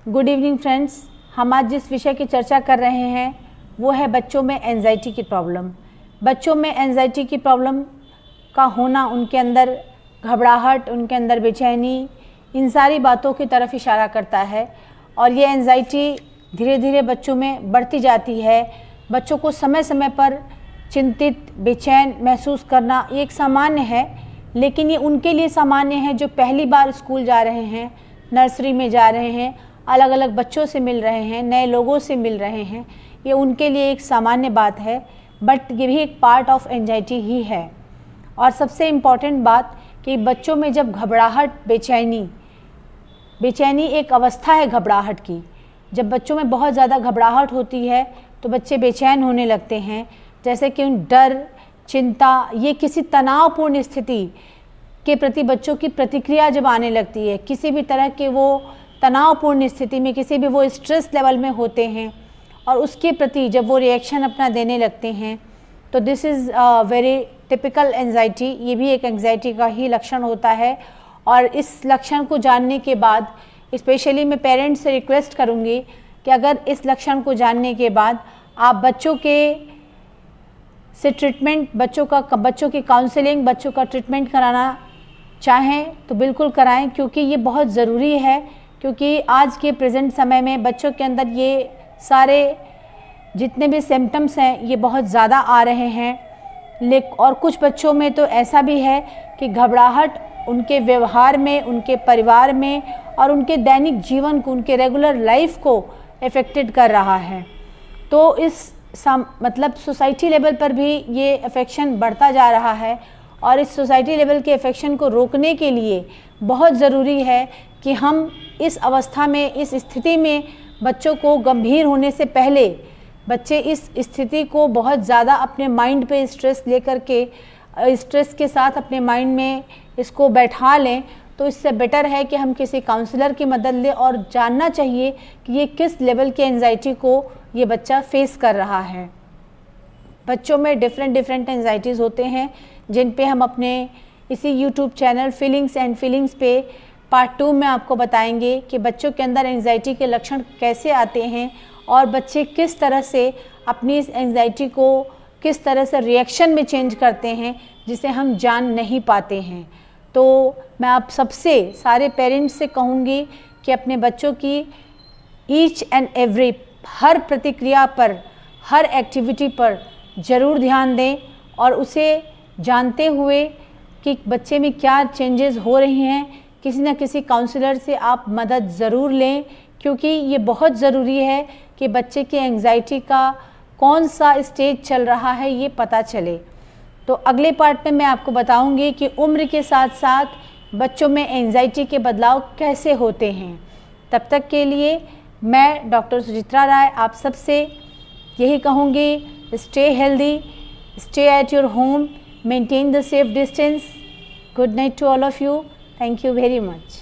Good evening friends. हम आज जिस विषय की चर्चा कर रहे हैं वो है बच्चों में एंजाइटी की प्रॉब्लम। बच्चों में एंजाइटी की प्रॉब्लम का होना, उनके अंदर घबराहट, उनके अंदर बेचैनी, इन सारी बातों की तरफ इशारा करता है। और ये एंजाइटी धीरे धीरे बच्चों में बढ़ती जाती है। बच्चों को समय समय पर चिंतित, बेचैन महसूस करना एक सामान्य है, लेकिन ये उनके लिए सामान्य है जो पहली बार स्कूल जा रहे हैं, नर्सरी में जा रहे हैं, अलग अलग बच्चों से मिल रहे हैं, नए लोगों से मिल रहे हैं। ये उनके लिए एक सामान्य बात है, बट ये भी एक पार्ट ऑफ एंजाइटी ही है। और सबसे इम्पॉर्टेंट बात कि बच्चों में जब घबराहट, बेचैनी एक अवस्था है घबराहट की। जब बच्चों में बहुत ज़्यादा घबराहट होती है तो बच्चे बेचैन होने लगते हैं, जैसे कि डर, चिंता, ये किसी तनावपूर्ण स्थिति के प्रति बच्चों की प्रतिक्रिया जब आने लगती है, किसी भी तरह के वो तनावपूर्ण स्थिति में, किसी भी वो स्ट्रेस लेवल में होते हैं और उसके प्रति जब वो रिएक्शन अपना देने लगते हैं, तो this is very typical anxiety. ये भी एक एंजाइटी का ही लक्षण होता है। और इस लक्षण को जानने के बाद स्पेशली मैं पेरेंट्स से रिक्वेस्ट करूँगी कि अगर इस लक्षण को जानने के बाद आप बच्चों की काउंसलिंग, बच्चों का ट्रीटमेंट कराना चाहें तो बिल्कुल कराएं, क्योंकि ये बहुत ज़रूरी है। क्योंकि आज के प्रेजेंट समय में बच्चों के अंदर ये सारे जितने भी सिम्टम्स हैं ये बहुत ज़्यादा आ रहे हैं। और कुछ बच्चों में तो ऐसा भी है कि घबराहट उनके व्यवहार में, उनके परिवार में और उनके दैनिक जीवन को, उनके रेगुलर लाइफ को अफेक्टेड कर रहा है। तो इस मतलब सोसाइटी लेवल पर भी ये अफेक्शन बढ़ता जा रहा है। और इस सोसाइटी लेवल के अफेक्शन को रोकने के लिए बहुत ज़रूरी है कि हम इस अवस्था में, इस स्थिति में बच्चों को गंभीर होने से पहले, बच्चे इस स्थिति को बहुत ज़्यादा अपने माइंड पे स्ट्रेस लेकर के, स्ट्रेस के साथ अपने माइंड में इसको बैठा लें, तो इससे बेटर है कि हम किसी काउंसलर की मदद लें और जानना चाहिए कि ये किस लेवल की एंजाइटी को ये बच्चा फेस कर रहा है। बच्चों में डिफरेंट एंजाइटीज़ होते हैं, जिन पे हम अपने इसी YouTube channel feelings and feelings पे पार्ट 2 में आपको बताएंगे कि बच्चों के अंदर एंजाइटी के लक्षण कैसे आते हैं और बच्चे किस तरह से अपनी इस एंजाइटी को किस तरह से रिएक्शन में चेंज करते हैं, जिसे हम जान नहीं पाते हैं। तो मैं आप सबसे, सारे पेरेंट्स से कहूँगी कि अपने बच्चों की ईच एंड एवरी, हर प्रतिक्रिया पर, हर एक्टिविटी पर ज़रूर ध्यान दें और उसे जानते हुए कि बच्चे में क्या चेंजेस हो रही हैं, किसी न किसी काउंसलर से आप मदद ज़रूर लें, क्योंकि ये बहुत ज़रूरी है कि बच्चे की एंजाइटी का कौन सा स्टेज चल रहा है ये पता चले। तो अगले पार्ट में मैं आपको बताऊंगी कि उम्र के साथ साथ बच्चों में एंजाइटी के बदलाव कैसे होते हैं। तब तक के लिए मैं डॉक्टर सुचित्रा राय आप सबसे यही कहूँगी, stay healthy, stay at your home, maintain the safe distance. Good night to all of you. Thank you very much.